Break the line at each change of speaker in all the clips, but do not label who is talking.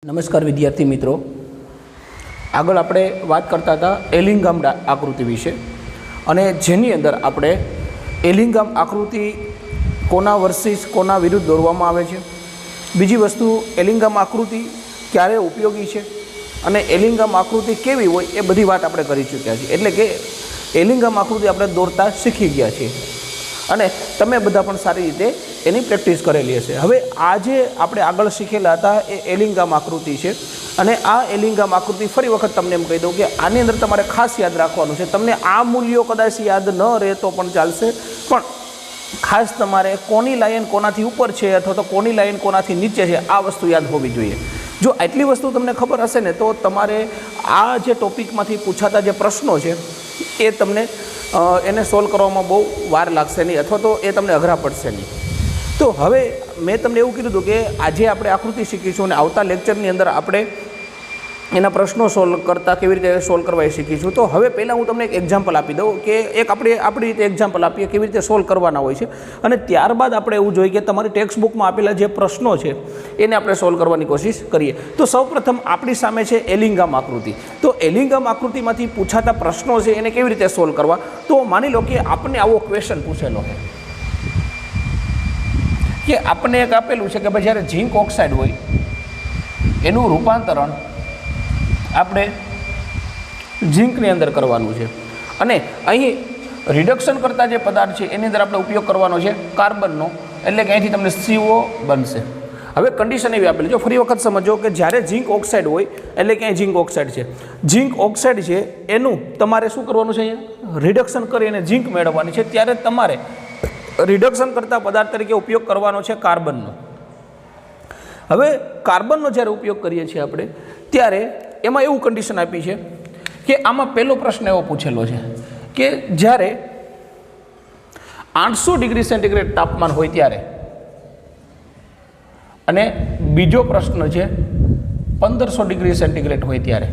નમસ્કાર વિદ્યાર્થી મિત્રો, આગળ આપણે વાત કરતા હતા એલિંગામ આકૃતિ વિશે અને જેની અંદર આપણે એલિંગામ આકૃતિ કોના વર્સિસ કોના વિરુદ્ધ દોરવામાં આવે છે, બીજી વસ્તુ એલિંગામ આકૃતિ ક્યારે ઉપયોગી છે અને એલિંગામ આકૃતિ કેવી હોય એ બધી વાત આપણે કરી ચૂક્યા છીએ. એટલે કે એલિંગામ આકૃતિ આપણે દોરતા શીખી ગયા છીએ અને તમે બધા પણ સારી રીતે એની પ્રેક્ટિસ કરેલી હશે. હવે આજે આપણે આગળ શીખેલા હતા એ એલિંગામ આકૃતિ છે અને આ એલિંગામ આકૃતિ ફરી વખત તમને એમ કહી દઉં કે આની અંદર તમારે ખાસ યાદ રાખવાનું છે. તમને આ મૂલ્યો કદાચ યાદ ન રહે તો પણ ચાલશે, પણ ખાસ તમારે કોની લાઈન કોનાથી ઉપર છે અથવા તો કોની લાઈન કોનાથી નીચે છે આ વસ્તુ યાદ હોવી જોઈએ. જો આટલી વસ્તુ તમને ખબર હશે ને તો તમારે આ જે ટોપિકમાંથી પૂછાતા જે પ્રશ્નો છે એ તમને એને સોલ્વ કરવામાં બહુ વાર લાગશે નહીં અથવા તો એ તમને અઘરા પડશે નહીં. તો હવે મેં તમને એવું કીધું હતું કે આજે આપણે આકૃતિ શીખીશું અને આવતા લેક્ચરની અંદર આપણે એના પ્રશ્નો સોલ્વ કરતાં કેવી રીતે સોલ્વ કરવા એ શીખીશું. તો હવે પહેલાં હું તમને એક એક્ઝામ્પલ આપી દઉં કે એક આપણી રીતે એક્ઝામ્પલ આપીએ કેવી રીતે સોલ્વ કરવાના હોય છે અને ત્યારબાદ આપણે એવું જોઈએ કે તમારી ટેક્સ્ટ બુકમાં આપેલા જે પ્રશ્નો છે એને આપણે સોલ્વ કરવાની કોશિશ કરીએ. તો સૌપ્રથમ આપણી સામે છે એલિંગામ આકૃતિ. તો એલિંગામ આકૃતિમાંથી પૂછાતા પ્રશ્નો છે એને કેવી રીતે સોલ્વ કરવા, તો માની લો કે આપણને આવો ક્વેશ્ચન પૂછેલો છે કે આપણને એક આપેલું છે કે ભાઈ જ્યારે ઝીંક ઓક્સાઇડ હોય એનું રૂપાંતરણ આપણે ઝીંકની અંદર કરવાનું છે અને અહીં રિડક્શન કરતા જે પદાર્થ છે એની અંદર આપણે ઉપયોગ કરવાનો છે કાર્બનનો, એટલે કે અહીંથી તમને CO બનશે. હવે કન્ડિશન એવી આપેલી, જો ફરી વખત સમજો કે જ્યારે ઝીંક ઓક્સાઇડ હોય એટલે કે અહીં ઝીંક ઓક્સાઇડ છે, ઝીંક ઓક્સાઇડ છે એનું તમારે શું કરવાનું છે, અહીંયા રિડક્શન કરી અને ઝીંક મેળવવાની છે. ત્યારે તમારે રિડક્શન કરતા પદાર્થ તરીકે ઉપયોગ કરવાનો છે કાર્બનનો. હવે કાર્બનનો જ્યારે ઉપયોગ કરીએ છીએ આપણે ત્યારે એમાં એવું કન્ડિશન આપી છે કે આમાં પહેલો પ્રશ્ન એવો પૂછેલો છે કે જ્યારે 800 ડિગ્રી સેન્ટીગ્રેડ તાપમાન હોય ત્યારે, અને બીજો પ્રશ્ન છે 1500 ડિગ્રી સેન્ટીગ્રેડ હોય ત્યારે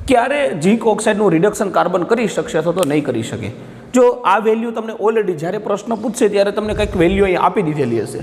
ક્યારે ઝીંક ઓક્સાઇડનું રિડક્શન કાર્બન કરી શકશે અથવા તો નહીં કરી શકે. જો આ વેલ્યુ તમને ઓલરેડી જ્યારે પ્રશ્ન પૂછશે ત્યારે તમને કંઈક વેલ્યુ અહીં આપી દીધેલી હશે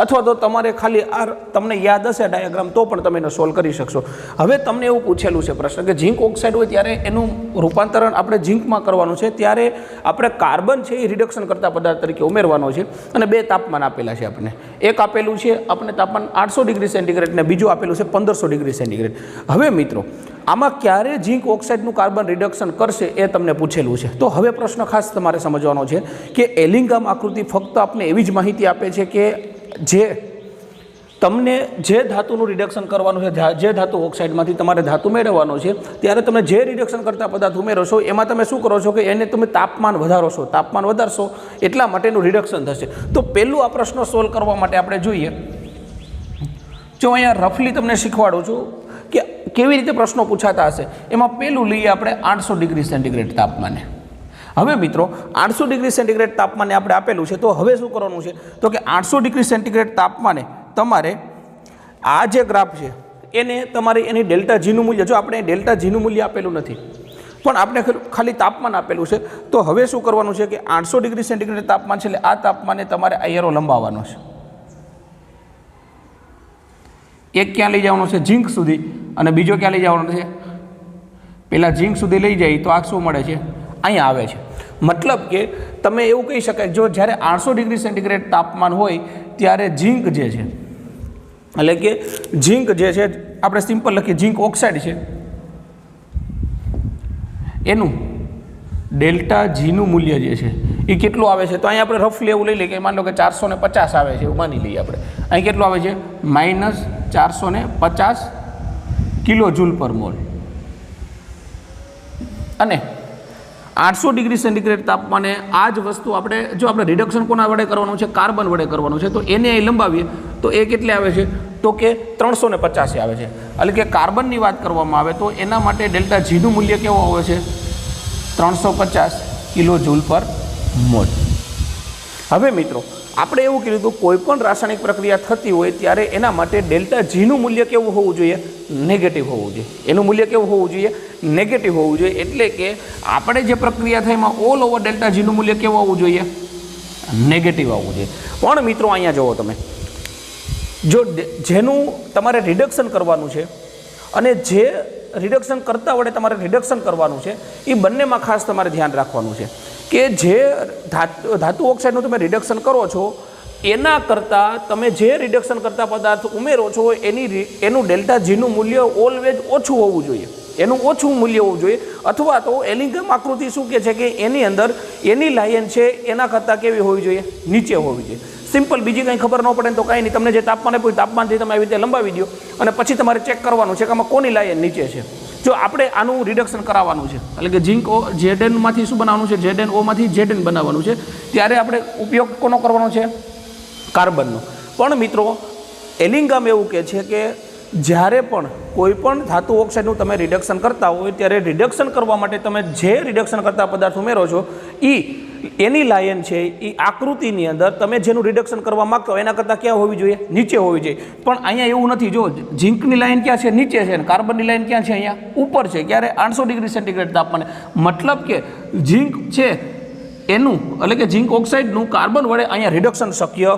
અથવા તો તમારે ખાલી આ તમને યાદ હશે ડાયાગ્રામ તો પણ તમે એને સોલ્વ કરી શકશો. હવે તમને એવું પૂછેલું છે પ્રશ્ન કે ઝીંક ઓક્સાઇડ હોય ત્યારે એનું રૂપાંતરણ આપણે ઝીંકમાં કરવાનું છે, ત્યારે આપણે કાર્બન છે એ રિડક્શન કરતા પદાર્થ તરીકે ઉમેરવાનો છે અને બે તાપમાન આપેલા છે આપણને. એક આપેલું છે આપણે તાપમાન 800 ડિગ્રી સેન્ટીગ્રેડ ને બીજું આપેલું છે 1500 ડિગ્રી સેન્ટીગ્રેડ. હવે મિત્રો આમાં ક્યારે ઝીંક ઓક્સાઇડનું કાર્બન રિડક્શન કરશે એ તમને પૂછેલું છે. તો હવે પ્રશ્ન ખાસ તમારે સમજવાનો છે કે એલિંગામ આકૃતિ ફક્ત આપને એવી જ માહિતી આપે છે કે જે તમને જે ધાતુનું રિડક્શન કરવાનું છે, જે ધાતુ ઓક્સાઇડમાંથી તમારે ધાતુ મેળવવાનો છે ત્યારે તમે જે રિડક્શન કરતા પદાર્થ ઉમેરો છો એમાં તમે શું કરો છો કે એને તમે તાપમાન વધારો છો, તાપમાન વધારશો એટલા માટેનું રિડક્શન થશે. તો પહેલું આ પ્રશ્ન સોલ્વ કરવા માટે આપણે જોઈએ, જો અહીંયા રફલી તમને શીખવાડું છું કે કેવી રીતે પ્રશ્નો પૂછાતા હશે. એમાં પહેલું લઈએ આપણે 800 ડિગ્રી સેન્ટીગ્રેડ તાપમાને. હવે મિત્રો 800 ડિગ્રી સેન્ટીગ્રેડ તાપમાને આપણે આપેલું છે, તો હવે શું કરવાનું છે તો કે 800 ડિગ્રી સેન્ટીગ્રેડ તાપમાને તમારે આ જે ગ્રાફ છે એને તમારે એની ડેલ્ટા જીનું મૂલ્ય, જો આપણે ડેલ્ટા જીનું મૂલ્ય આપેલું નથી પણ આપણે ખાલી તાપમાન આપેલું છે, તો હવે શું કરવાનું છે કે 800 ડિગ્રી સેન્ટીગ્રેડ તાપમાન છે એટલે આ તાપમાને તમારે આ એરો લંબાવવાનો છે. એક ક્યાં લઈ જવાનો છે, ઝીંક સુધી, અને બીજો ક્યાં લઈ જવાનો છે, પહેલાં ઝીંક સુધી લઈ જાય તો આ શું મળે છે, અહીંયા આવે છે. મતલબ કે તમે એવું કહી શકાય જો જ્યારે 800 ડિગ્રી સેન્ટીગ્રેડ તાપમાન હોય ત્યારે ઝીંક જે છે, એટલે કે ઝીંક જે છે આપણે સિમ્પલ લખીએ ઝીંક ઓક્સાઇડ છે એનું ડેલ્ટા જીનું મૂલ્ય જે છે એ કેટલું આવે છે, તો અહીંયા આપણે રફલી એવું લઈ લઈએ કે માની લો કે 450 આવે છે એવું માની લઈએ આપણે. અહીં કેટલું આવે છે, -450 કિલો જૂલ પર મોલ. અને 800 ડિગ્રી સેન્ટીગ્રેડ તાપમાને આ જ વસ્તુ આપણે જો આપણે રિડક્શન કોના વડે કરવાનું છે, કાર્બન વડે કરવાનું છે, તો એને અહીં લંબાવીએ તો એ કેટલે આવે છે તો કે 350 આવે છે. એટલે કે કાર્બનની વાત કરવામાં આવે તો એના માટે ડેલ્ટા જીનું મૂલ્ય કેવો આવે છે, 350 કિલો જૂલ પર મોલ. હવે મિત્રો આપણે એવું કીધું હતું કોઈ પણ રાસાયણિક પ્રક્રિયા થતી હોય ત્યારે એના માટે ડેલ્ટા જીનું મૂલ્ય કેવું હોવું જોઈએ, નેગેટિવ હોવું જોઈએ. એનું મૂલ્ય કેવું હોવું જોઈએ, નેગેટિવ હોવું જોઈએ. એટલે કે આપણે જે પ્રક્રિયા થાય એમાં ઓલ ઓવર ડેલ્ટા જીનું મૂલ્ય કેવું હોવું જોઈએ, નેગેટિવ આવવું જોઈએ. પણ મિત્રો અહીંયા જુઓ તમે, જો જેનું તમારે રિડક્શન કરવાનું છે અને જે રિડક્શન કરતા વડે તમારે રિડક્શન કરવાનું છે એ બંનેમાં ખાસ તમારે ધ્યાન રાખવાનું છે કે જે ધાતુ ઓક્સાઇડનું તમે રિડક્શન કરો છો એના કરતાં તમે જે રિડક્શન કરતા પદાર્થ ઉમેરો છો એનું ડેલ્ટા જીનું મૂલ્ય ઓલવેઝ ઓછું હોવું જોઈએ, એનું ઓછું મૂલ્ય હોવું જોઈએ. અથવા તો એલિંગમ આકૃતિ શું કહે છે કે એની અંદર એની લાયન છે એના કરતાં કેવી હોવી જોઈએ, નીચે હોવી જોઈએ. સિમ્પલ, બીજી કંઈ ખબર ન પડે તો કાંઈ નહીં, તમને જે તાપમાન આપ્યું તાપમાનથી તમે આવી રીતે લંબાવી દો અને પછી તમારે ચેક કરવાનું છે કે આમાં કોની લાયન નીચે છે. જો આપણે આનું રિડક્શન કરાવવાનું છે એટલે કે ઝીંક Znમાંથી શું બનાવવાનું છે, ZnOમાંથી Zn બનાવવાનું છે, ત્યારે આપણે ઉપયોગ કોનો કરવાનો છે, કાર્બનનો. પણ મિત્રો એલિંગમ એવું કહે છે કે જ્યારે પણ કોઈ પણ ધાતુ ઓક્સાઇડનું તમે રિડક્શન કરતા હોય ત્યારે રિડક્શન કરવા માટે તમે જે રિડક્શન કરતા પદાર્થ ઉમેરો છો એની લાયન છે એ આકૃતિની અંદર તમે જેનું રિડક્શન કરવા માગતો એના કરતાં ક્યાં હોવી જોઈએ, નીચે હોવી જોઈએ. પણ અહીંયા એવું નથી. જો ઝીંકની લાયન ક્યાં છે, નીચે છે, અને કાર્બનની લાયન ક્યાં છે, અહીંયા ઉપર છે. ક્યારે 800 ડિગ્રી સેન્ટીગ્રેડ તાપમાને. મતલબ કે ઝીંક છે એનું એટલે કે ઝીંક ઓક્સાઇડનું કાર્બન વડે અહીંયા રિડક્શન શક્ય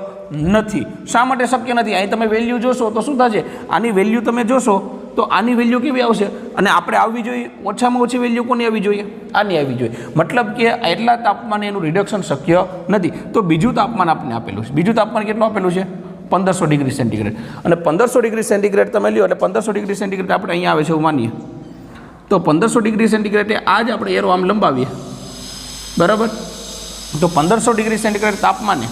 નથી. શા માટે શક્ય નથી? અહીં તમે વેલ્યુ જોશો તો શું થશે, આની વેલ્યુ તમે જોશો તો આની વેલ્યુ કેવી આવશે, અને આપણે આવવી જોઈએ ઓછામાં ઓછી વેલ્યુ કોની આવવી જોઈએ, આની આવવી જોઈએ. મતલબ કે એટલા તાપમાને એનું રિડક્શન શક્ય નથી. તો બીજું તાપમાન આપણે આપેલું છે. બીજું તાપમાન કેટલું આપેલું છે, 1500 ડિગ્રી સેન્ટીગ્રેડ. અને 1500 ડિગ્રી સેન્ટીગ્રેડ તમે લ્યો એટલે 1500 ડિગ્રી સેન્ટીગ્રેડ આપણે અહીંયા આવે છે એવું માનીએ તો 1500 ડિગ્રી સેન્ટીગ્રેડે આ જ આપણે એરો આમ લંબાવીએ, બરાબર. તો 1500 ડિગ્રી સેન્ટીગ્રેડ તાપમાને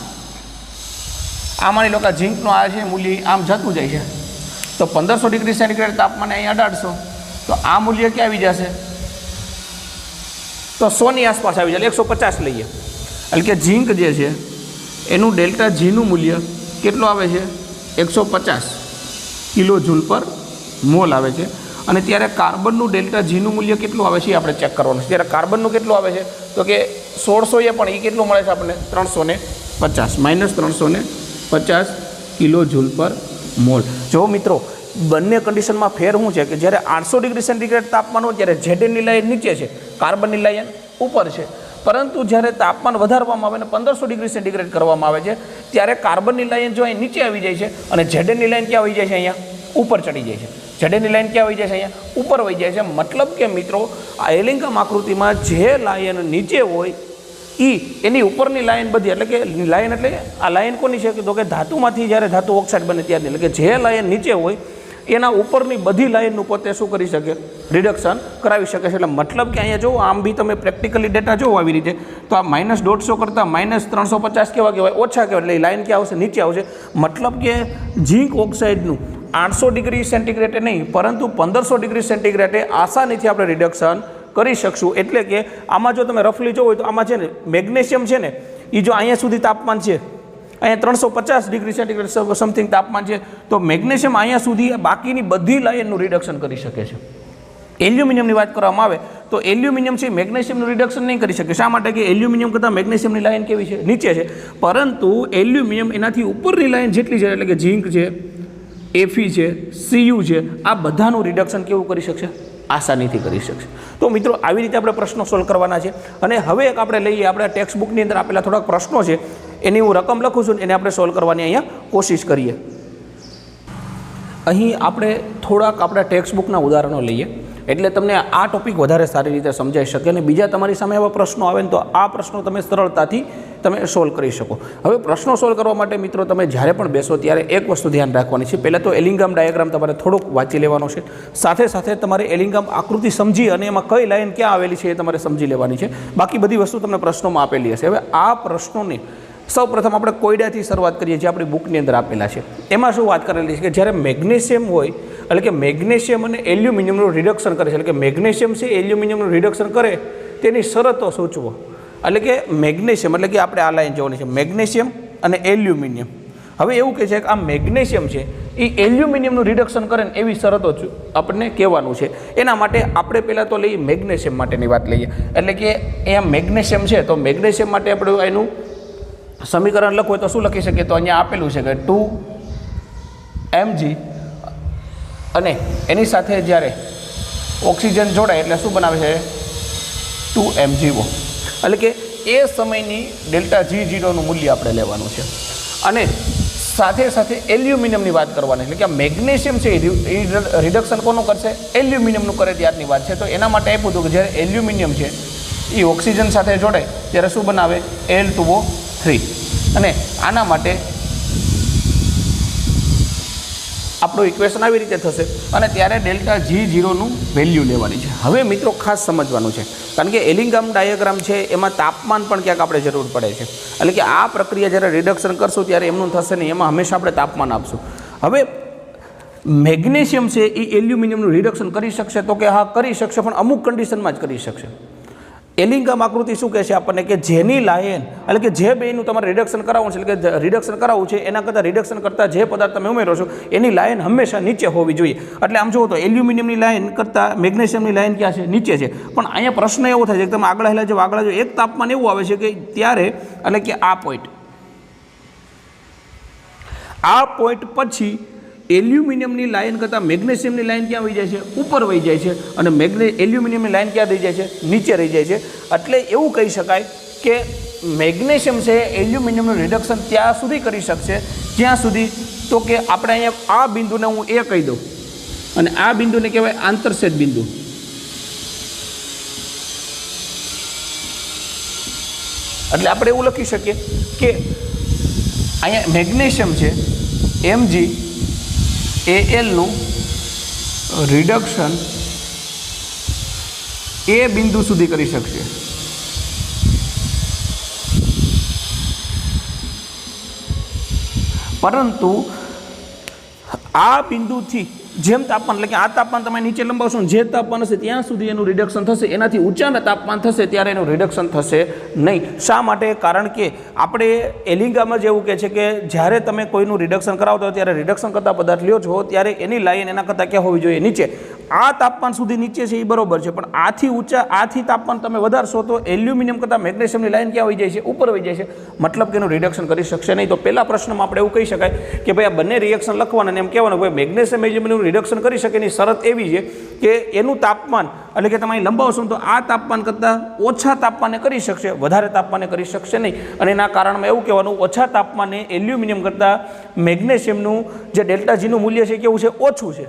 આ માની લો કે ઝીંકનું આ છે મૂલ્ય આમ જતું જાય છે. તો 1500 ડિગ્રી સેન્ટીગ્રેડ તાપમાને અહીં 1800, તો આ મૂલ્ય ક્યાં આવી જશે, તો 100ની આસપાસ આવી જાય, 150 લઈએ. એટલે કે ઝીંક જે છે એનું ડેલ્ટા જીનું મૂલ્ય કેટલું આવે છે, 150 કિલો જૂલ પર મોલ આવે છે. અને ત્યારે કાર્બનનું ડેલ્ટા જીનું મૂલ્ય કેટલું આવે છે એ આપણે ચેક કરવાનું છે. ત્યારે કાર્બનનું કેટલું આવે છે તો કે 1600 એ પણ એ કેટલું મળે છે આપણને, 350 -350 કિલો જૂલ પર મોલ. જો મિત્રો બંને કન્ડિશનમાં ફેર શું છે કે જ્યારે 800 ડિગ્રી સેન્ટીગ્રેડ તાપમાન હોય ત્યારે Znની લાયન નીચે છે, કાર્બનની લાયન ઉપર છે. પરંતુ જ્યારે તાપમાન વધારવામાં આવે અને 1500 ડિગ્રી સેન્ટીગ્રેડ કરવામાં આવે છે ત્યારે કાર્બનની લાયન જો અહીં નીચે આવી જાય છે અને Znની લાયન ક્યાં આવી જાય છે, અહીંયા ઉપર ચડી જાય છે. Znની લાયન ક્યાં આવી જાય છે, અહીંયા ઉપર વહી જાય છે. મતલબ કે મિત્રો આ એલિંગમ આકૃતિમાં જે લાયન નીચે હોય એની ઉપરની લાયન બધી, એટલે કે લાયન એટલે આ લાયન કોની છે તો કે ધાતુમાંથી જ્યારે ધાતુ ઓક્સાઇડ બને ત્યારની, એટલે કે જે લાયન નીચે હોય એના ઉપરની બધી લાયનનું પોતે શું કરી શકે, રિડક્શન કરાવી શકે છે. એટલે મતલબ કે અહીંયા જો આમ બી તમે પ્રેક્ટિકલી ડેટા જોવો આવી રીતે તો આ -150 કરતાં -350 કેવા કહેવાય, ઓછા કહેવાય. એટલે લાયન ક્યાં આવશે, નીચે આવશે. મતલબ કે ઝીંક ઓક્સાઇડનું 800 ડિગ્રી સેન્ટીગ્રેડે નહીં પરંતુ 1500 ડિગ્રી સેન્ટીગ્રેડે આસાનીથી આપણે રિડક્શન કરી શકશું. એટલે કે આમાં જો તમે રફલી જોવો તો આમાં છે ને મેગ્નેશિયમ છે ને એ જો અહીંયા સુધી તાપમાન છે, અહીંયા 350 ડિગ્રી સેન્ટીગ્રેડ સમથિંગ તાપમાન છે, તો મેગ્નેશિયમ અહીંયા સુધી બાકીની બધી લાયનનું રિડક્શન કરી શકે છે. એલ્યુમિનિયમની વાત કરવામાં આવે તો એલ્યુમિનિયમ છે મેગ્નેશિયમનું રિડક્શન નહીં કરી શકે. શા માટે કે એલ્યુમિનિયમ કરતાં મેગ્નેશિયમની લાયન કેવી છે, નીચે છે. પરંતુ એલ્યુમિનિયમ એનાથી ઉપરની લાયન જેટલી છે એટલે કે ઝીંક છે, Fe છે, Cu છે, આ બધાનું રિડક્શન કેવું કરી શકશે, આસાનીથી કરી શકશે. તો મિત્રો આવી રીતે આપણે પ્રશ્નો સોલ્વ કરવાના છે. અને હવે એક આપણે લઈએ, આપણા ટેક્સ્ટ બુકની અંદર આપેલા થોડાક પ્રશ્નો છે એની હું રકમ લખું છું, એને આપણે સોલ્વ કરવાની અહીંયા કોશિશ કરીએ. અહીં આપણે થોડાક આપણા ટેક્સ્ટ બુકના ઉદાહરણો લઈએ એટલે તમને આ ટોપિક વધારે સારી રીતે સમજાઈ શકે અને બીજા તમારી સામે એવા પ્રશ્નો આવે ને તો આ પ્રશ્નો તમે સરળતાથી તમે સોલ્વ કરી શકો. હવે પ્રશ્નો સોલ્વ કરવા માટે મિત્રો તમે જ્યારે પણ બેસો ત્યારે એક વસ્તુ ધ્યાન રાખવાની છે. પહેલાં તો એલિંગમ ડાયાગ્રામ તમારે થોડુંક વાંચી લેવાનો છે. સાથે સાથે તમારે એલિંગમ આકૃતિ સમજી અને એમાં કઈ લાઈન ક્યાં આવેલી છે એ તમારે સમજી લેવાની છે. બાકી બધી વસ્તુ તમને પ્રશ્નોમાં આપેલી હશે. હવે આ પ્રશ્નોને સૌ પ્રથમ આપણે કોયડાથી શરૂઆત કરીએ જે આપણી બુકની અંદર આપેલા છે. એમાં શું વાત કરેલી છે કે જ્યારે મેગ્નેશિયમ હોય એટલે કે મેગ્નેશિયમ અને એલ્યુમિનિયમનું રિડક્શન કરે છે, એટલે કે મેગ્નેશિયમ છે એલ્યુમિનિયમનું રિડક્શન કરે તેની શરતો સૂચવો. એટલે કે મેગ્નેશિયમ એટલે કે આપણે આ લાઈન જોવાની છે, મેગ્નેશિયમ અને એલ્યુમિનિયમ. હવે એવું કહે છે કે આ મેગ્નેશિયમ છે એ એલ્યુમિનિયમનું રિડક્શન કરે ને એવી શરતો આપણને કહેવાનું છે. એના માટે આપણે પહેલાં તો લઈએ મેગ્નેશિયમ માટેની વાત લઈએ. એટલે કે અહીંયા મેગ્નેશિયમ છે તો મેગ્નેશિયમ માટે આપણે એનું સમીકરણ લખવું હોય તો શું લખી શકીએ, તો અહીંયા આપેલું છે કે 2mg અને એની સાથે જ્યારે ઓક્સિજન જોડાય એટલે શું બનાવે છે 2mgO. એટલે કે એ સમયની ડેલ્ટા G0નું મૂલ્ય આપણે લેવાનું છે. અને સાથે સાથે એલ્યુમિનિયમની વાત કરવાની, એટલે કે આ મેગ્નેશિયમ છે એ રિડક્શન કોનું કરશે? એલ્યુમિનિયમનું કરે ત્યારની વાત છે. તો એના માટે આપ્યું હતું કે જ્યારે એલ્યુમિનિયમ છે એ ઓક્સિજન સાથે જોડે ત્યારે શું બનાવે? Al2O3. અને આના માટે આપણું ઇક્વેશન આવી રીતે થશે અને ત્યારે ડેલ્ટા G0નું વેલ્યુ લેવાની છે. હવે મિત્રો ખાસ સમજવાનું છે, કારણ કે એલિંગામ ડાયાગ્રામ છે એમાં તાપમાન પણ ક્યાંક આપણે જરૂર પડે છે. એટલે કે આ પ્રક્રિયા જ્યારે રિડક્શન કરશું ત્યારે એમનું થશે નહીં, એમાં હંમેશા આપણે તાપમાન આપશું. હવે મેગ્નેશિયમ છે એ એલ્યુમિનિયમનું રિડક્શન કરી શકશે? તો કે હા, કરી શકશે, પણ અમુક કન્ડિશનમાં જ કરી શકશે. એલિંગામ આકૃતિ શું કહે છે આપણને? કે જેની લાયન, એટલે કે જે બેનું તમારે રિડક્શન કરાવવું છે, એટલે કે રિડક્શન કરાવવું છે એના કરતાં રિડક્શન કરતાં જે પદાર્થ તમે ઉમેરો છો એની લાયન હંમેશા નીચે હોવી જોઈએ. એટલે આમ જુઓ તો એલ્યુમિનિયમની લાયન કરતાં મેગ્નેશિયમની લાયન ક્યાં છે? નીચે છે. પણ અહીંયા પ્રશ્ન એવો થાય છે કે તમે આગળ જો એક તાપમાન એવું આવે છે કે ત્યારે, એટલે કે આ પોઈન્ટ પછી એલ્યુમિનિયમની લાયન કરતાં મેગ્નેશિયમની લાયન ક્યાં વહી જાય છે? ઉપર વહી જાય છે. અને એલ્યુમિનિયમની લાયન ક્યાં રહી જાય છે? નીચે રહી જાય છે. એટલે એવું કહી શકાય કે મેગ્નેશિયમ છે એલ્યુમિનિયમનું રિડક્શન ત્યાં સુધી કરી શકશે જ્યાં સુધી, તો કે આપણે અહીંયા આ બિંદુને હું એ કહી દઉં અને આ બિંદુને કહેવાય આંતરછેદ બિંદુ. એટલે આપણે એવું લખી શકીએ કે અહીંયા મેગ્નેશિયમ છે Mg Al નું રિડક્શન એ બિંદુ સુધી કરી શકશે. પરંતુ આ બિંદુથી જેમ તાપમાન, એટલે કે આ તાપમાન તમે નીચે લંબાવશો ને જે તાપમાન હશે ત્યાં સુધી એનું રિડક્શન થશે, એનાથી ઊંચાના તાપમાન થશે ત્યારે એનું રિડક્શન થશે નહીં. શા માટે? કારણ કે આપણે એલિંગામાં જ એવું કહે છે કે જ્યારે તમે કોઈનું રિડક્શન કરાવતા હો ત્યારે રિડક્શન કરતા પદાર્થ લ્યો છો ત્યારે એની લાઈન એના કરતાં ક્યાં હોવી જોઈએ? નીચે. આ તાપમાન સુધી નીચે છે એ બરોબર છે, પણ આથી તાપમાન તમે વધારશો તો એલ્યુમિનિયમ કરતાં મેગ્નેશિયમની લાઈન ક્યાં વહી જાય છે? ઉપર વહી જાય છે. મતલબ કે એનું રિડક્શન કરી શકશે નહીં. તો પહેલા પ્રશ્નમાં આપણે એવું કહી શકાય કે ભાઈ આ બંને રિએક્શન લખવાના અને એમ કહેવાનું ભાઈ મેગ્નેશિયમ એલ્યુમિનિયમ રિડક્શન કરી શકે એની શરત એવી છે કે એનું તાપમાન, એટલે કે તમે લંબાવશો તો આ તાપમાન કરતાં ઓછા તાપમાને કરી શકશે, વધારે તાપમાને કરી શકશે નહીં. અને એના કારણમાં એવું કહેવાનું ઓછા તાપમાને એલ્યુમિનિયમ કરતાં મેગ્નેશિયમનું જે ડેલ્ટા Gનું મૂલ્ય છે કેવું છે? ઓછું છે.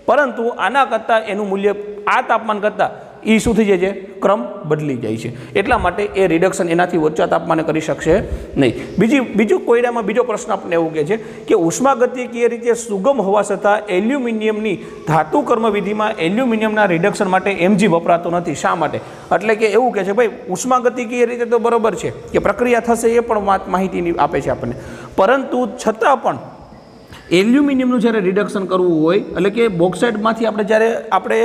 પરંતુ આના કરતાં એનું મૂલ્ય આ તાપમાન કરતાં એ શું થઈ જાય છે? ક્રમ બદલી જાય છે. એટલા માટે એ રિડક્શન એનાથી ઓછા તાપમાને કરી શકશે નહીં. બીજું કોયડામાં બીજો પ્રશ્ન આપણને એવું કહે છે કે ઉષ્માગતિકીય રીતે સુગમ હોવા છતાં એલ્યુમિનિયમની ધાતુ કર્મવિધિમાં એલ્યુમિનિયમના રિડક્શન માટે Mg વપરાતો નથી. શા માટે? એટલે કે એવું કહે છે ભાઈ ઉષ્માગતિકીય રીતે તો બરોબર છે કે પ્રક્રિયા થશે એ પણ માહિતી આપે છે આપણને, પરંતુ છતાં પણ એલ્યુમિનિયમનું જ્યારે રિડક્શન કરવું હોય, એટલે કે બોક્સાઇડમાંથી આપણે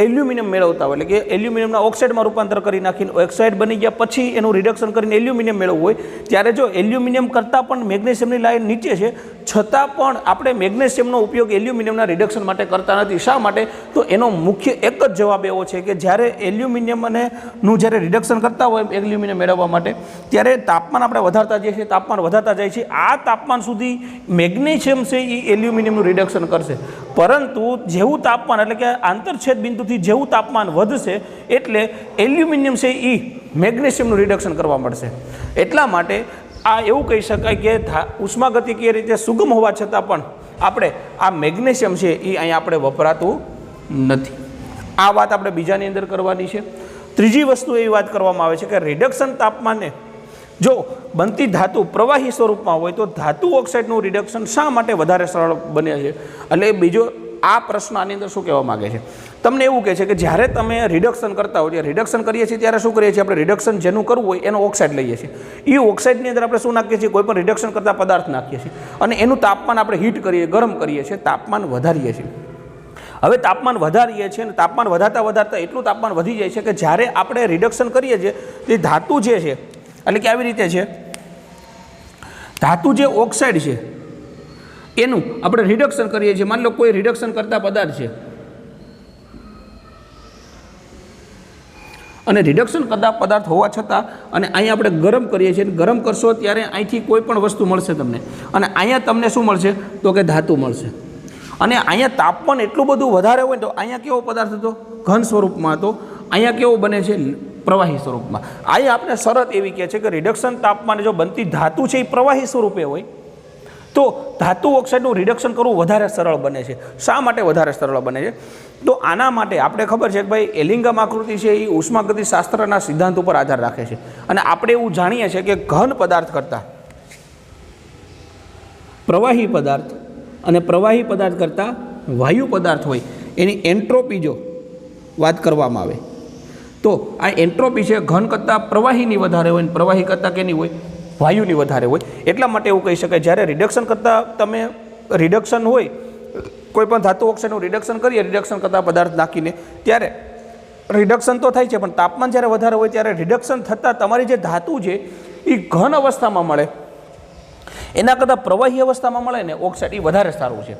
એલ્યુમિનિયમ મેળવતા હોય, એટલે કે એલ્યુમિનિયમના ઓક્સાઇડમાં રૂપાંતર કરી નાખીને ઓક્સાઇડ બની ગયા પછી એનું રિડક્શન કરીને એલ્યુમિનિયમ મેળવવું હોય ત્યારે જો એલ્યુમિનિયમ કરતાં પણ મેગ્નેશિયમની લાઈન નીચે છે છતાં પણ આપણે મેગ્નેશિયમનો ઉપયોગ એલ્યુમિનિયમના રિડક્શન માટે કરતા નથી. શા માટે? તો એનો મુખ્ય એક જ જવાબ એવો છે કે જ્યારે એલ્યુમિનિયમ નું જ્યારે રિડક્શન કરતા હોય એલ્યુમિનિયમ મેળવવા માટે ત્યારે તાપમાન આપણે વધારતા જઈએ છીએ, તાપમાન વધારતા જાય છે. આ તાપમાન સુધી મેગ્નેશિયમ છે એ એલ્યુમિનિયમનું રિડક્શન કરશે, પરંતુ જેવું તાપમાન, એટલે કે આંતરછેદ બિંદુથી જેવું તાપમાન વધશે એટલે એલ્યુમિનિયમ છે એ મેગ્નેશિયમનું રિડક્શન કરવા મળશે. એટલા માટે આ એવું કહી શકાય કે ઉષ્માગતિકીય રીતે સુગમ હોવા છતાં પણ આપણે આ મેગ્નેશિયમ છે એ અહીંયા આપણે વપરાતું નથી. આ વાત આપણે બીજાની અંદર કરવાની છે. ત્રીજી વસ્તુ એવી વાત કરવામાં આવે છે કે રિડક્શન તાપમાને જો બનતી ધાતુ પ્રવાહી સ્વરૂપમાં હોય તો ધાતુ ઓક્સાઇડનું રિડક્શન શા માટે વધારે સરળ બને છે? એટલે બીજો આ પ્રશ્ન આની અંદર શું કહેવા માગે છે? તમને એવું કહે છે કે જ્યારે તમે રિડક્શન કરતા હોય, જ્યારે રિડક્શન કરીએ છીએ ત્યારે શું કરીએ છીએ? આપણે રિડક્શન જેનું કરવું હોય એનો ઓક્સાઇડ લઈએ છીએ. એ ઓક્સાઇડની અંદર આપણે શું નાખીએ છીએ? કોઈ પણ રિડક્શન કરતા પદાર્થ નાખીએ છીએ અને એનું તાપમાન આપણે હીટ કરીએ, ગરમ કરીએ છીએ, તાપમાન વધારીએ છીએ. હવે તાપમાન વધારીએ છીએ અને તાપમાન વધારતા એટલું તાપમાન વધી જાય છે કે જ્યારે આપણે રિડક્શન કરીએ છીએ તે ધાતુ જે છે, એટલે કે આવી રીતે છે, ધાતુ જે ઓક્સાઇડ છે એનું આપણે રિડક્શન કરીએ છીએ. માની લો કોઈ રિડક્શન કરતા પદાર્થ છે અને રિડક્શન કરતા પદાર્થ હોવા છતાં અને અહીંયા આપણે ગરમ કરીએ છીએ, ગરમ કરશો ત્યારે અહીંથી કોઈ પણ વસ્તુ મળશે તમને અને અહીંયા તમને શું મળશે? તો કે ધાતુ મળશે. અને અહીંયા તાપમાન એટલું બધું વધારે હોય તો અહીંયા કેવો પદાર્થ હતો? ઘન સ્વરૂપમાં હતો. અહીંયા કેવો બને છે? પ્રવાહી સ્વરૂપમાં. અહીંયા આપણે શરત એવી કહે છે કે રિડક્શન તાપમાને જો બનતી ધાતુ છે એ પ્રવાહી સ્વરૂપે હોય તો ધાતુ ઓક્સાઇડનું રિડક્શન કરવું વધારે સરળ બને છે. શા માટે વધારે સરળ બને છે? તો આના માટે આપણે ખબર છે કે ભાઈ એલિંગમ આકૃતિ છે એ ઉષ્માગતિશાસ્ત્રના સિદ્ધાંત ઉપર આધાર રાખે છે. અને આપણે એવું જાણીએ છીએ કે ઘન પદાર્થ કરતાં પ્રવાહી પદાર્થ અને પ્રવાહી પદાર્થ કરતાં વાયુ પદાર્થ હોય એની એન્ટ્રોપી જો વાત કરવામાં આવે તો આ એન્ટ્રોપી છે ઘન કરતાં પ્રવાહીની વધારે હોય અને પ્રવાહી કરતાં કેની હોય? વાયુની વધારે હોય. એટલા માટે એવું કહી શકાય જ્યારે રિડક્શન કરતાં તમે રિડક્શન હોય કોઈ પણ ધાતુ ઓક્સાઇડનું રિડક્શન કરીએ રિડક્શન કરતાં પદાર્થ નાખીને ત્યારે રિડક્શન તો થાય છે પણ તાપમાન જ્યારે વધારે હોય ત્યારે રિડક્શન થતાં તમારી જે ધાતુ છે એ ઘન અવસ્થામાં મળે એના કરતાં પ્રવાહી અવસ્થામાં મળે ને ઓક્સાઇડ એ વધારે સારું છે.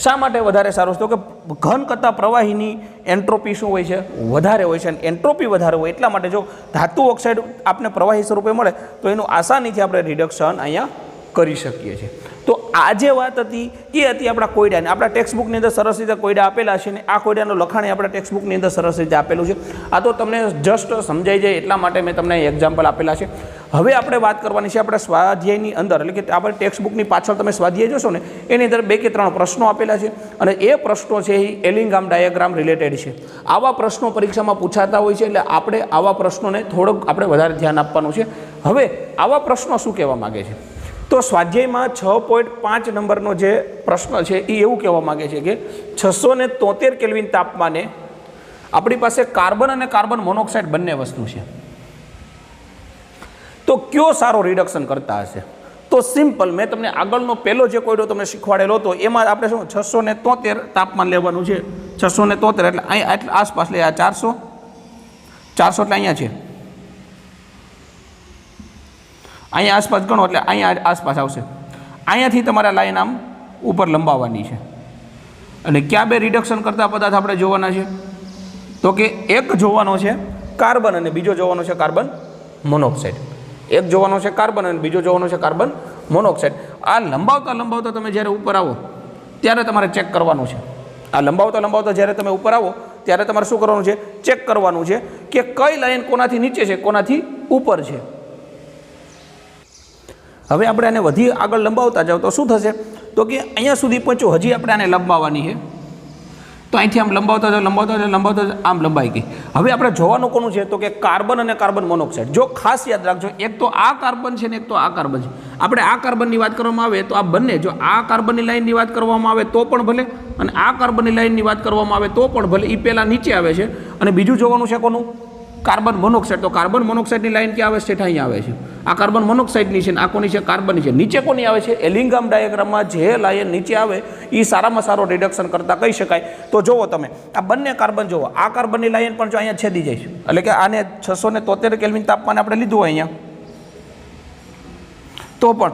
શા માટે વધારે સારું છે? તો કે ઘન કરતાં પ્રવાહીની એન્ટ્રોપી શું હોય છે? વધારે હોય છે. અને એન્ટ્રોપી વધારે હોય એટલા માટે જો ધાતુ ઓક્સાઇડ આપણે પ્રવાહી સ્વરૂપે મળે તો એનું આસાનીથી આપણે રિડક્શન અહીંયા કરી શકીએ છીએ. તો આ જે વાત હતી એ હતી આપણા કોયડાની. આપણા ટેક્સ્ટબુકની અંદર સરસ રીતે કોયડા આપેલા છે ને આ કોયડાનું લખાણ આપણા ટેક્સ્ટબુકની અંદર સરસ રીતે આપેલું છે. આ તો તમને જસ્ટ સમજાઈ જાય એટલા માટે મેં તમને એક્ઝામ્પલ આપેલા છે. હવે આપણે વાત કરવાની છે આપણે સ્વાધ્યાયની અંદર એટલે કે આપણે ટેક્સ્ટબુકની પાછળ તમે સ્વાધ્યાય જોશો ને એની અંદર 2 કે 3 પ્રશ્નો આપેલા છે અને એ પ્રશ્નો છે એ એલિંગામ ડાયાગ્રામ રિલેટેડ છે. આવા પ્રશ્નો પરીક્ષામાં પૂછાતા હોય છે એટલે આપણે આવા પ્રશ્નોને થોડોક આપણે વધારે ધ્યાન આપવાનું છે. હવે આવા પ્રશ્નો શું કહેવા માગે છે? તો સ્વાધ્યાયમાં 6.5 નંબરનો જે પ્રશ્ન છે એ એવું કહેવા માગે છે કે 673 કેલ્વિન તાપમાને આપણી પાસે કાર્બન અને કાર્બન મોનોક્સાઇડ બંને વસ્તુ છે. તો કયો સારો રિડક્શન કરતા હશે? તો સિમ્પલ મેં તમને આગળનો પહેલો જે કોયડો તમને શીખવાડેલો હતો એમાં આપણે શું 673 તાપમાન લેવાનું છે. 673 એટલે અહીંયા એટલે આસપાસ લે આ 400 એટલે અહીંયા છે અહીંયા આસપાસ ગણો એટલે અહીંયા આસપાસ આવશે. અહીંયાથી તમારે લાઈન આમ ઉપર લંબાવવાની છે. અને કયા 2 રિડક્શન કરતા પદાર્થ આપણે જોવાના છે? તો કે એક જોવાનો છે કાર્બન અને બીજો જોવાનો છે કાર્બન મોનોક્સાઇડ. એક જોવાનો છે કાર્બન અને બીજો જોવાનો છે કાર્બન મોનોક્સાઇડ. આ લંબાવતા તમે જ્યારે ઉપર આવો ત્યારે તમારે ચેક કરવાનું છે. આ લંબાવતા જ્યારે તમે ઉપર આવો ત્યારે તમારે શું કરવાનું છે? ચેક કરવાનું છે કે કઈ લાઈન કોનાથી નીચે છે કોનાથી ઉપર છે. હવે આપણે આને વધી આગળ લંબાવતા જાવ તો શું થશે? તો કે અહીંયા સુધી પહોંચ્યું હજી આપણે આને લંબાવવાની છે. તો અહીંથી આમ લંબાવતા આમ લંબાઈ ગઈ. હવે આપણે જોવાનું કોનું છે? તો કે કાર્બન અને કાર્બન મોનોક્સાઇડ. જો ખાસ યાદ રાખજો એક તો આ કાર્બન છે ને એક તો આ કાર્બન છે. આપણે આ કાર્બનની વાત કરવામાં આવે તો આ બંને જો આ કાર્બનની લાઈનની વાત કરવામાં આવે તો પણ ભલે અને આ કાર્બનની લાઈનની વાત કરવામાં આવે તો પણ ભલે. એ પહેલાં નીચે આવે છે અને બીજું જોવાનું છે કોનું? Carbon monoxide. તો કાર્બન મોનોક્સાઇડની લાઈન ક્યાં આવે છે? ઠેઠ અહીંયા આવે છે. આ કાર્બન મોનોક્સાઇડની છે ને આ કોની છે? કાર્બનની છે. નીચે કોની આવે છે? એલિંગામ ડાયાગ્રામમાં જે લાઈન નીચે આવે એ સારામાં સારો રિડક્શન કરતા કહી શકાય. તો જુઓ તમે આ બંને કાર્બન જુઓ આ કાર્બનની લાઈન પણ જો અહીંયા છેદી જાય છે એટલે કે આને 673 કેલ્વિન તાપમાન આપણે લીધું હોય અહીંયા તો પણ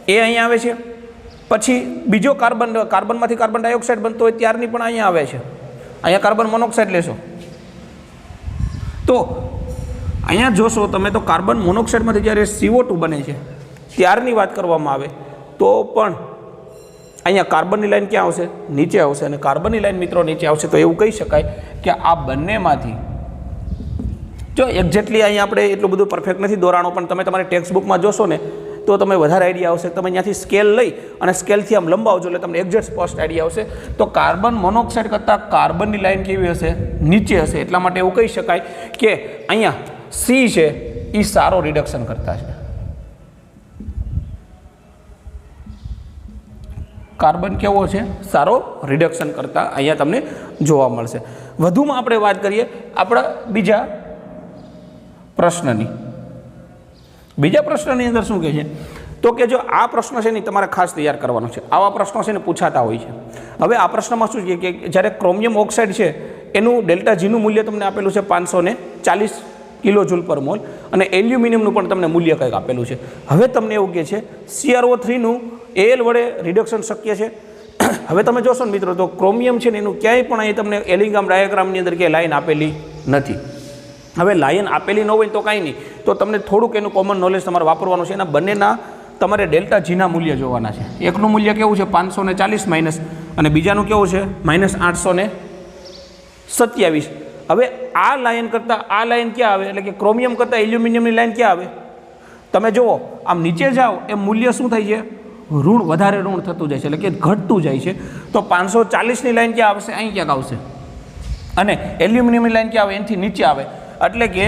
એ અહીંયા આવે છે. પછી બીજો કાર્બનમાંથી કાર્બન ડાયોક્સાઇડ બનતો હોય ત્યારની પણ અહીંયા આવે છે. અહીંયા કાર્બન મોનોક્સાઇડ લેશો તો અહીંયા જોશો તમે તો કાર્બન મોનોક્સાઇડમાંથી જ્યારે CO2 બને છે ત્યારની વાત કરવામાં આવે તો પણ અહીંયા કાર્બનની લાઈન ક્યાં આવશે? નીચે આવશે. અને કાર્બનની લાઈન મિત્રો નીચે આવશે તો એવું કહી શકાય કે આ બંનેમાંથી જો એક્ઝેક્ટલી અહીંયા આપણે એટલું બધું પરફેક્ટ નથી દોરાણો પણ તમે તમારી ટેક્સ્ટબુકમાં જોશો ને તો તમે વધારે આઈડિયા આવશે. તમે ત્યાંથી સ્કેલ લઈ અને સ્કેલથી આમ લંબાવજો એટલે તમને એક્ઝેક્ટ સ્પષ્ટ આઈડિયા આવશે. તો કાર્બન મોનોક્સાઇડ કરતાં કાર્બનની લાઈન કેવી હશે? નીચે હશે. એટલા માટે એવું કહી શકાય કે અહીંયા C છે એ સારો રિડક્શન કરતા છે. કાર્બન કેવો છે? સારો રિડક્શન કરતા અહીંયા તમને જોવા મળશે. વધુમાં આપણે વાત કરીએ આપણા બીજા પ્રશ્નની. બીજા પ્રશ્નની અંદર શું કહે છે? તો કે જો આ પ્રશ્ન છે ને તમારે ખાસ તૈયાર કરવાનો છે. આવા પ્રશ્નો છે ને પૂછાતા હોય છે. હવે આ પ્રશ્નમાં શું છે કે જ્યારે ક્રોમિયમ ઓક્સાઇડ છે એનું ડેલ્ટા જીનું મૂલ્ય તમને આપેલું છે 540 કિલોજૂલ પર મોલ અને એલ્યુમિનિયમનું પણ તમને મૂલ્ય કંઈક આપેલું છે. હવે તમને એવું કહે છે CrO3નું Al વડે રિડક્શન શક્ય છે. હવે તમે જોશો ને મિત્રો તો ક્રોમિયમ છે ને એનું ક્યાંય પણ અહીં તમને એલિંગામ ડાયાગ્રામની અંદર ક્યાંય લાઈન આપેલી નથી. હવે લાઈન આપેલી ન હોય તો કાંઈ નહીં તો તમને થોડુંક એનું કોમન નોલેજ તમારે વાપરવાનું છે. એના બંનેના તમારે ડેલ્ટા જીના મૂલ્ય જોવાના છે. એકનું મૂલ્ય કેવું છે? 540 માઇનસ અને બીજાનું કેવું છે? -827. હવે આ લાઈન કરતાં આ લાઈન ક્યાં આવે? એટલે કે ક્રોમિયમ કરતાં એલ્યુમિનિયમની લાઈન ક્યાં આવે? તમે જુઓ આમ નીચે જાઓ એ મૂલ્ય શું થાય છે? ઋણ વધારે ઋણ થતું જાય છે, એટલે કે ઘટતું જાય છે. તો 540ની લાઈન ક્યાં આવશે? અહીં ક્યાંક આવશે. અને એલ્યુમિનિયમની લાઈન ક્યાં આવે? એનાથી નીચે આવે. એટલે કે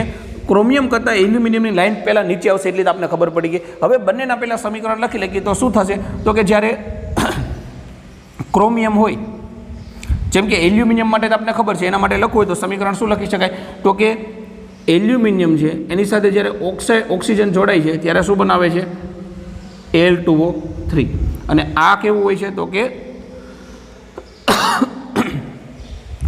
ક્રોમિયમ કરતાં એલ્યુમિનિયમની લાઈન પહેલાં નીચે આવશે, એટલી જ આપણને ખબર પડી ગઈ. હવે બંનેના પહેલાં સમીકરણ લખી લઈએ તો શું થશે? તો કે જ્યારે ક્રોમિયમ હોય, જેમ કે એલ્યુમિનિયમ માટે તો આપણને ખબર છે, એના માટે લખવું હોય તો સમીકરણ શું લખી શકાય? તો કે એલ્યુમિનિયમ છે એની સાથે જ્યારે ઓક્સિજન જોડાય છે ત્યારે શું બનાવે છે? Al2O3. અને આ કેવું હોય છે? તો કે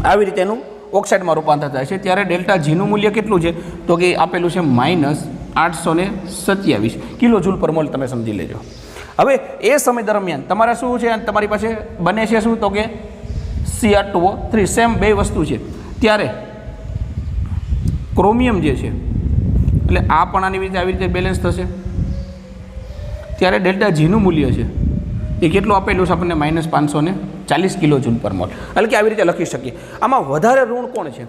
આવી રીતે એનું ઓક્સાઇડમાં રૂપાંતર થાય છે. ત્યારે ડેલ્ટા જીનું મૂલ્ય કેટલું છે? તો કે આપેલું છે -827 કિલો જૂલ પર મોલ. તમે સમજી લેજો. હવે એ સમય દરમિયાન તમારે શું છે? તમારી પાસે બને છે શું? તો કે Cr2O3. સેમ બે વસ્તુ છે. ત્યારે ક્રોમિયમ જે છે એટલે આ પણ આની રીતે આવી રીતે બેલેન્સ થશે. ત્યારે ડેલ્ટા જીનું મૂલ્ય છે એ કેટલું આપેલું છે આપણને? -540 કિલો જૂલ પર મોલ. એટલે કે આવી રીતે લખી શકીએ. આમાં વધારે ઋણ કોણ છે?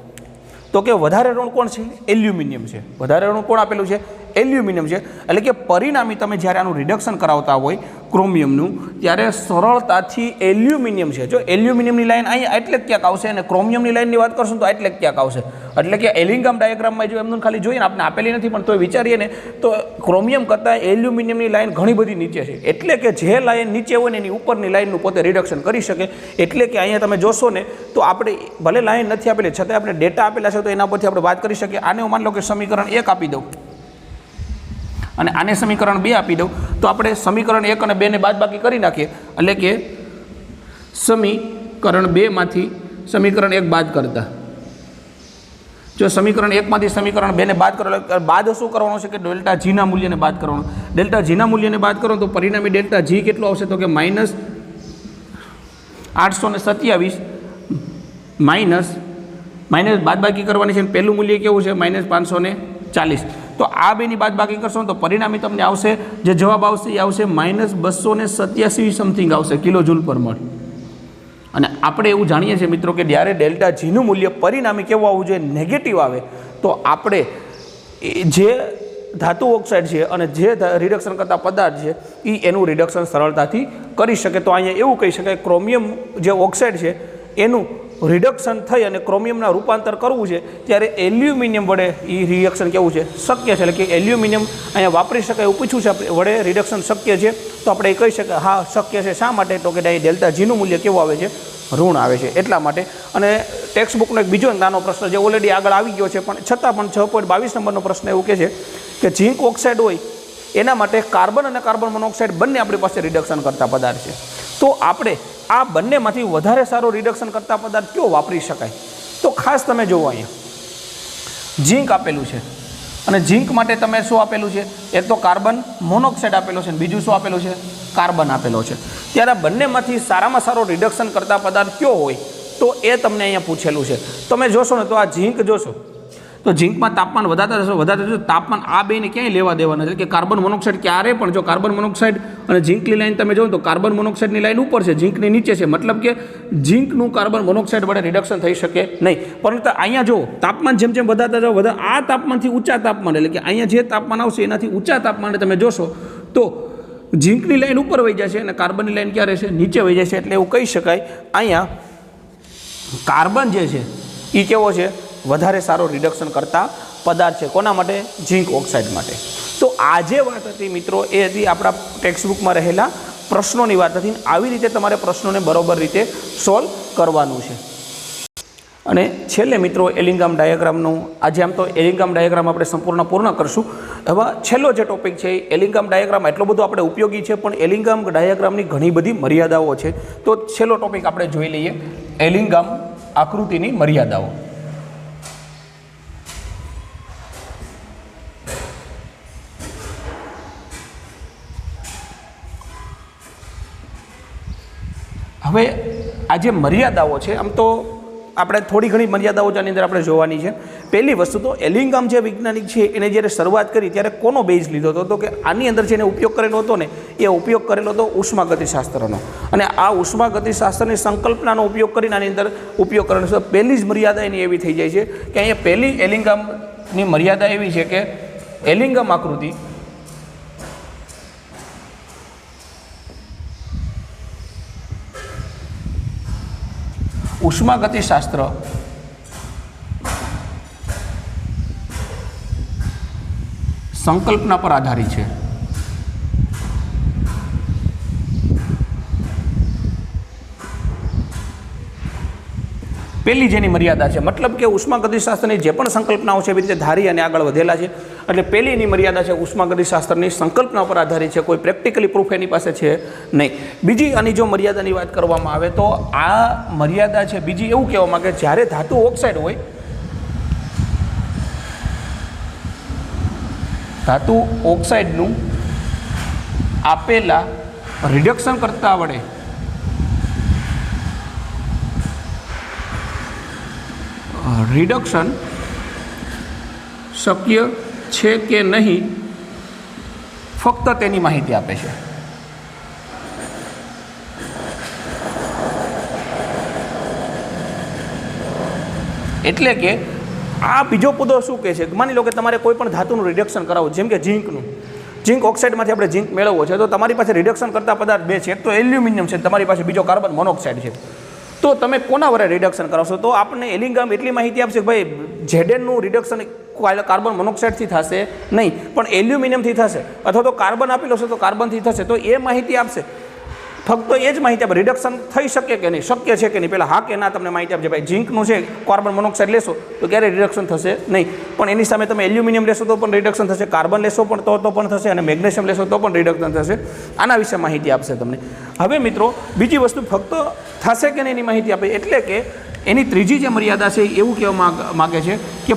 તો કે વધારે ઋણ કોણ છે? એલ્યુમિનિયમ છે. વધારે ઋણ કોણ આપેલું છે? એલ્યુમિનિયમ છે. એટલે કે પરિણામી તમે જ્યારે આનું રિડક્શન કરાવતા હોય ક્રોમિયમનું, ત્યારે સરળતાથી એલ્યુમિનિયમ છે, જો એલ્યુમિનિયમની લાઈન અહીંયા એટલે જ ક્યાંક આવશે, અને ક્રોમિયમની લાઈનની વાત કરશું તો એટલે જ ક્યાંક આવશે. એટલે કે એલિંગમ ડાયાગ્રામમાં જો એમનું ખાલી જોઈએ ને, આપણે આપેલી નથી પણ તોય વિચારીએ ને તો ક્રોમિયમ કરતાં એલ્યુમિનિયમની લાઈન ઘણી બધી નીચે છે. એટલે કે જે લાઈન નીચે હોય ને એની ઉપરની લાઈનનું પોતે રિડક્શન કરી શકે. એટલે કે અહીંયા તમે જોશો ને તો આપણે ભલે લાઈન નથી આપેલી છતાં આપણે ડેટા આપેલા છે તો એના પરથી આપણે વાત કરી શકીએ. આને હું માની લો કે સમીકરણ 1 આપી દઉં અને આને સમીકરણ 2 આપી દઉં, તો આપણે સમીકરણ 1 અને 2 ને બાદબાકી કરી નાખીએ. એટલે કે સમીકરણ 2 માંથી સમીકરણ 1 બાદ કરતા, જો સમીકરણ 1 માંથી સમીકરણ 2 ને બાદ કરો, બાદ શું કરવાનું છે? કે ડેલ્ટા જીના મૂલ્યને બાદ કરવાનું. ડેલ્ટા જીના મૂલ્યને બાદ કરો તો પરિણામી ડેલ્ટા જી કેટલું આવશે? તો કે -827 માઇનસ બાદબાકી કરવાની છે. પહેલું મૂલ્ય કેવું છે? -540. તો આ બેની બાદબાકી કરશો તો પરિણામી તમને આવશે, જે જવાબ આવશે એ આવશે -287 સમથિંગ આવશે કિલો જૂલ પર મોલ. અને આપણે એવું જાણીએ છીએ મિત્રો કે જ્યારે ડેલ્ટા જીનું મૂલ્ય પરિણામી કેવું આવવું જોઈએ? નેગેટિવ આવે તો આપણે જે ધાતુ ઓક્સાઇડ છે અને જે રિડક્શન કરતા પદાર્થ છે એ એનું રિડક્શન સરળતાથી કરી શકે. તો અહીંયા એવું કહી શકાય ક્રોમિયમ જે ઓક્સાઇડ છે એનું રિડક્શન થઈ અને ક્રોમિયમના રૂપાંતર કરવું છે ત્યારે એલ્યુમિનિયમ વડે એ રિએક્શન કેવું છે? શક્ય છે. એટલે કે એલ્યુમિનિયમ અહીંયા વાપરી શકાય એવું પૂછ્યું છે વડે રિડક્શન શક્ય છે, તો આપણે એ કહી શકીએ હા શક્ય છે. શા માટે? તો કે ડેલ્ટા જીનું મૂલ્ય કેવું આવે છે? ઋણ આવે છે એટલા માટે. અને ટેક્સ્ટ બુકનો એક બીજો નાનો પ્રશ્ન જે ઓલરેડી આગળ આવી ગયો છે પણ છતાં પણ 6.22 નંબરનો પ્રશ્ન એવું કહે છે કે ઝીંક ઓક્સાઇડ હોય એના માટે કાર્બન અને કાર્બન મોનોક્સાઇડ બંને આપણી પાસે રિડક્શન કરતા પદાર્થ છે. તો આપણે આ બંનેમાંથી વધારે સારો રિડક્શન કરતા પદાર્થ કયો વાપરી શકાય? તો ખાસ તમે જુઓ અહીંયા ઝીંક આપેલું છે અને ઝીંક માટે તમે શું આપેલું છે? એક તો કાર્બન મોનોક્સાઇડ આપેલો છે અને બીજું શું આપેલું છે? કાર્બન આપેલો છે. ત્યારે બંનેમાંથી સારામાં સારો રિડક્શન કરતા પદાર્થ કયો હોય? તો એ તમને અહીંયા પૂછેલું છે. તમે જોશો ને તો આ ઝીંક જોશો તો ઝીંકમાં તાપમાન વધારે તાપમાન આ બેને ક્યાંય લેવા દેવાના છે કે કાર્બન મોનોક્સાઇડ ક્યારે પણ, જો કાર્બન મોનોક્સાઇડ અને ઝીંકની લાઈન તમે જોવો તો કાર્બન મોનોક્સાઇડની લાઈન ઉપર છે, ઝીંકની નીચે છે. મતલબ કે ઝીંકનું કાર્બન મોનોક્સાઇડ વડે રિડક્શન થઈ શકે નહીં. પરંતુ અહીંયા જો તાપમાન જેમ જેમ વધારતા જાઓ આ તાપમાનથી ઊંચા તાપમાન, એટલે કે અહીંયા જે તાપમાન આવશે એનાથી ઊંચા તાપમાને તમે જોશો તો ઝીંકની લાઈન ઉપર વહી જશે અને કાર્બનની લાઈન ક્યાં રહેશે? નીચે વહી જશે. એટલે એવું કહી શકાય અહીંયા કાર્બન જે છે એ કેવો છે? વધારે સારો રિડક્શન કરતા પદાર્થ છે. કોના માટે? ઝીંક ઓક્સાઇડ માટે. તો આ જે વાત હતી મિત્રો એ હતી આપણા ટેક્સ્ટ બુકમાં રહેલા પ્રશ્નોની વાત હતી. આવી રીતે તમારે પ્રશ્નોને બરોબર રીતે સોલ્વ કરવાનું છે. અને છેલ્લે મિત્રો એલિંગામ ડાયાગ્રામનું, આજે આમ તો એલિંગામ ડાયાગ્રામ આપણે પૂર્ણ કરશું. હવે છેલ્લો જે ટોપિક છે એલિંગામ ડાયાગ્રામ એટલો બધો આપણે ઉપયોગી છે પણ એલિંગામ ડાયાગ્રામની ઘણી બધી મર્યાદાઓ છે. તો છેલ્લો ટોપિક આપણે જોઈ લઈએ, એલિંગામ આકૃતિની મર્યાદાઓ. હવે આ જે મર્યાદાઓ છે આમ તો આપણે થોડી ઘણી મર્યાદાઓ આની અંદર આપણે જોવાની છે. પહેલી વસ્તુ તો એલિંગામ જે વૈજ્ઞાનિક છે એને જ્યારે શરૂઆત કરી ત્યારે કોનો બેઝ લીધો હતો? તો કે આની અંદર જેને ઉપયોગ કરેલો હતો ને એ ઉપયોગ કરેલો હતો ઉષ્માગતિશાસ્ત્રનો. અને આ ઉષ્માગતિશાસ્ત્રની સંકલ્પનાનો ઉપયોગ કરીને આની અંદર ઉપયોગ કરેલો છે. પહેલી જ મર્યાદા એની એવી થઈ જાય છે કે અહીંયા પહેલી એલિંગામની મર્યાદા એવી છે કે એલિંગામ આકૃતિ ઉષ્માગતિશાસ્ત્ર સંકલ્પના પર આધારિત છે. પહેલી જેની મર્યાદા છે, મતલબ કે ઉષ્માગતિશાસ્ત્રની જે પણ સંકલ્પનાઓ છે એવી રીતે ધારી અને આગળ વધેલા છે. એટલે પહેલીની મર્યાદા છે ઉષ્માગતિશાસ્ત્રની સંકલ્પના પર આધારિત છે, કોઈ પ્રેક્ટિકલી પ્રૂફ એની પાસે છે નહીં. બીજી આની જો મર્યાદાની વાત કરવામાં આવે તો આ મર્યાદા છે બીજી એવું કહેવા માંગે જ્યારે ધાતુ ઓક્સાઇડ હોય, ધાતુ ઓક્સાઇડનું આપેલા રિડક્શન કરતા વડે રિડક્શન શક્ય છે કે નહીં ફક્ત તેની માહિતી આપે છે. એટલે કે આ બીજો મુદ્દો શું કહે છે, માની લો કે તમારે કોઈ પણ ધાતુનું રિડક્શન કરાવવું, જેમ કે ઝીંક ઓક્સાઇડમાંથી આપણે ઝીંક મેળવવો છે, તો તમારી પાસે રિડક્શન કરતા પદાર્થ બે છે, એક તો એલ્યુમિનિયમ છે, તમારી પાસે બીજો કાર્બન મોનોક્સાઇડ છે. તો તમે કોના વડે રિડક્શન કરાવશો? તો આપણને એલિંગામ એટલી માહિતી આપશે કે ભાઈ ઝેડેનનું રિડક્શન કાર્બન મોનોક્સાઇડથી થશે નહીં, પણ એલ્યુમિનિયમથી થશે, અથવા તો કાર્બન આપેલો છે તો કાર્બનથી થશે. તો એ માહિતી આપશે, ફક્ત એ જ માહિતી આપે. રિડક્શન થઈ શકે કે નહીં, શક્ય છે કે નહીં, પહેલાં હા કે ના તમને માહિતી આપશે. ભાઈ ઝીંકનું છે કાર્બન મોનોક્સાઇડ લેશો તો ક્યારેય રિડક્શન થશે નહીં, પણ એની સામે તમે એલ્યુમિનિયમ લેશો તો પણ રિડક્શન થશે, કાર્બન લેશો પણ તો પણ થશે, અને મેગ્નેશિયમ લેશો તો પણ રિડક્શન થશે. આના વિશે માહિતી આપશે તમને. હવે મિત્રો બીજી વસ્તુ ફક્ત થશે કે નહીં એની માહિતી આપે. એટલે કે એની ત્રીજી જે મર્યાદા છે એવું કહેવા માગે છે કે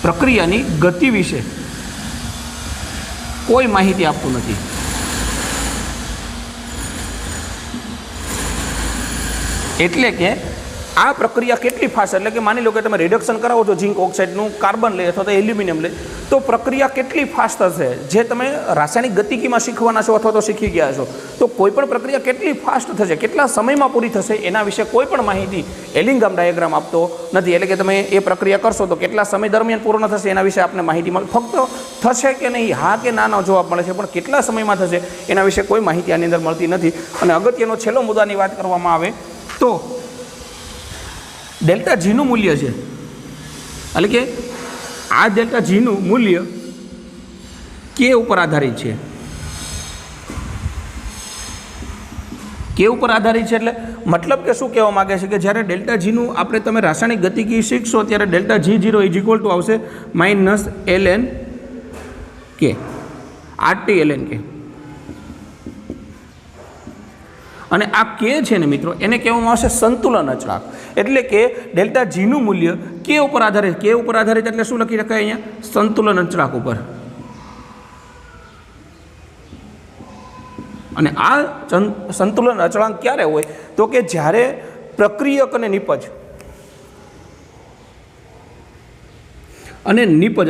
પ્રક્રિયાની ગતિ વિશે કોઈ માહિતી આપતું નથી. એટલે કે આ પ્રક્રિયા કેટલી ફાસ્ટ, એટલે કે માની લો કે તમે રિડક્શન કરાવો છો ઝીંક ઓક્સાઇડનું, કાર્બન લે અથવા તો એલ્યુમિનિયમ લે, તો પ્રક્રિયા કેટલી ફાસ્ટ હશે જે તમે રાસાયણિક ગતિકીમાં શીખવાના છો અથવા તો શીખી ગયા છો. તો કોઈ પણ પ્રક્રિયા કેટલી ફાસ્ટ થશે, કેટલા સમયમાં પૂરી થશે, એના વિશે કોઈ પણ માહિતી એલિંગામ ડાયાગ્રામ આપતો નથી. એટલે કે તમે એ પ્રક્રિયા કરશો તો કેટલા સમય દરમિયાન પૂર્ણ થશે એના વિશે આપને માહિતી મળે. ફક્ત થશે કે નહીં, હા કે નાનો જવાબ મળે છે, પણ કેટલા સમયમાં થશે એના વિશે કોઈ માહિતી આની અંદર મળતી નથી. અને અગત્યનો છેલ્લો મુદ્દાની વાત કરવામાં આવે તો ડેલ્ટા જીનું મૂલ્ય છે, એટલે કે આ ડેલ્ટા જીનું મૂલ્ય કે ઉપર આધારિત છે. કે ઉપર આધારિત છે એટલે મતલબ કે શું કહેવા માગે છે કે જ્યારે ડેલ્ટા જીનું આપણે તમે રાસાયણિક ગતિકી શીખશો ત્યારે ડેલ્ટા G0 = આવશે -ln K RT ln K. અને આ કે છે ને મિત્રો એને કહેવામાં આવશે સંતુલન અચળાંક. એટલે કે ડેલ્ટા જીનું મૂલ્ય કે ઉપર આધારિત, કે ઉપર આધારિત એટલે શું લખી શકાય અહીંયા? સંતુલન અચળાંક ઉપર. અને આ સંતુલન અચળાંક ક્યારે હોય? તો કે જ્યારે પ્રક્રિયક અને નિપજ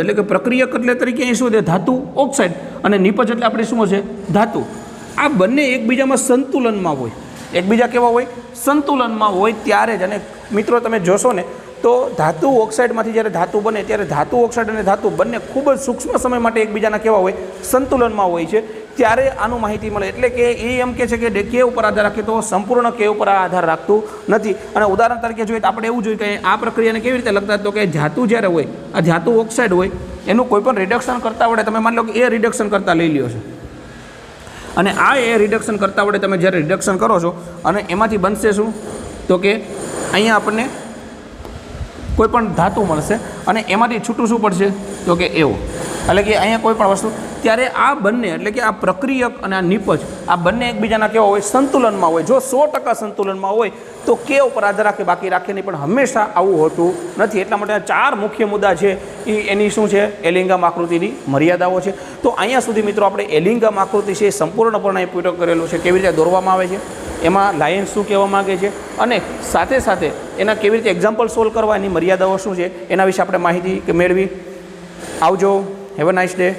એટલે કે પ્રક્રિયક એટલે તરીકે અહીં શું છે? ધાતુ ઓક્સાઇડ, અને નિપજ એટલે આપણે શું છે? ધાતુ. આ બંને એકબીજામાં સંતુલનમાં હોય. એકબીજા કેવા હોય? સંતુલનમાં હોય ત્યારે જ. અને મિત્રો તમે જોશો ને તો ધાતુ ઓક્સાઇડમાંથી જ્યારે ધાતુ બને ત્યારે ધાતુ ઓક્સાઇડ અને ધાતુ બંને ખૂબ જ સૂક્ષ્મ સમય માટે એકબીજાના કેવા હોય? સંતુલનમાં હોય છે. ત્યારે આનું માહિતી મળે. એટલે કે એ એમ કહે છે કે કે ઉપર આધાર રાખે તો સંપૂર્ણ કે ઉપર આધાર રાખતું નથી. અને ઉદાહરણ તરીકે જોઈએ તો આપણે એવું જોઈએ કે આ પ્રક્રિયાને કેવી રીતે લખતા? તો કે ધાતુ જ્યારે હોય, આ ધાતુ ઓક્સાઇડ હોય, એનું કોઈ પણ રિડક્શન કરતા વડે તમે માની લો કે એ રિડક્શન કરતા લઈ લ્યો છો, અને આ એ રિડક્શન કરતા વડે તમે જ્યારે રિડક્શન કરો છો અને એમાંથી બનશે શું? તો કે અહીંયા આપણને કોઈ પણ ધાતુ મળશે અને એમાંથી છૂટું શું પડશે? તો કે એવું. એટલે કે અહીંયા કોઈ પણ વસ્તુ, ત્યારે આ બંને એટલે કે આ પ્રક્રિયક અને આ નિપજ આ બંને એકબીજાના કેવા હોય? સંતુલનમાં હોય. જો 100% સંતુલનમાં હોય તો કે ઉપર આધાર રાખે, બાકી રાખે નહીં. પણ હંમેશા આવું હોતું નથી. એટલા માટે 4 મુખ્ય મુદ્દા છે એ એની શું છે? એલિંગામ આકૃતિની મર્યાદાઓ છે. તો અહીંયા સુધી મિત્રો આપણે એલિંગામ આકૃતિ છે એ સંપૂર્ણપણે પૂરો કરેલું છે. કેવી રીતે દોરવામાં આવે છે, એમાં લાયન્સ શું કહેવા માગે છે, અને સાથે સાથે એના કેવી રીતે એક્ઝામ્પલ સોલ્વ કરવા, એની મર્યાદાઓ શું છે એના વિશે આપણે માહિતી મેળવી. આવજો. Have a nice day.